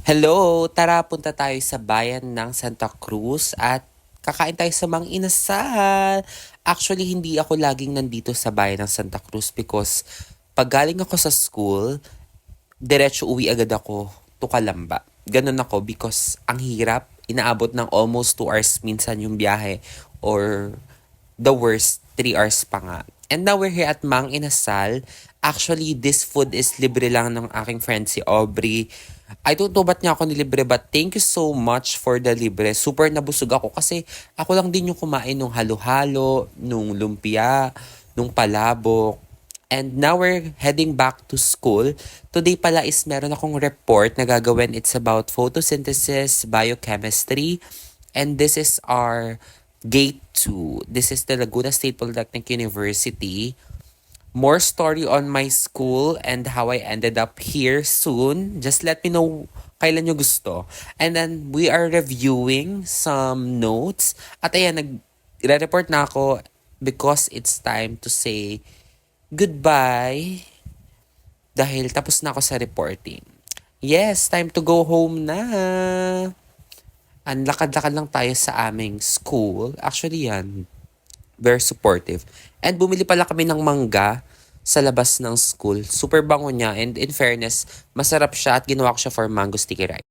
Hello! Tara, punta tayo sa bayan ng Santa Cruz at kakain tayo sa Mang Inasal. Actually, hindi ako laging nandito sa bayan ng Santa Cruz because pag galing ako sa school, diretso uwi agad ako to Calamba. Ganun ako because ang hirap, inaabot ng almost 2 hours minsan yung biyahe or the worst, 3 hours pa nga. And now we're here at Mang Inasal. Actually, this food is libre lang ng aking friend si Aubrey. I don't know ba't niya ako nilibre but thank you so much for the libre. Super nabusog ako kasi ako lang din yung kumain nung halo-halo, nung lumpia, nung palabok. And now we're heading back to school. Today pala is meron akong report na gagawin. It's about photosynthesis, biochemistry. And this is our Gate 2. This is the Laguna State Polytechnic University. More story on my school and how I ended up here soon. Just let me know kailan nyo gusto. And then we are reviewing some notes. At ayan, nag-report na ako because it's time to say goodbye dahil tapos na ako sa reporting. Yes, time to go home na. Ang lakad-lakad lang tayo sa aming school. Actually yan, very supportive. And bumili pala kami ng mangga sa labas ng school. Super bango niya and in fairness, masarap siya at ginawa ko siya for mango sticky rice.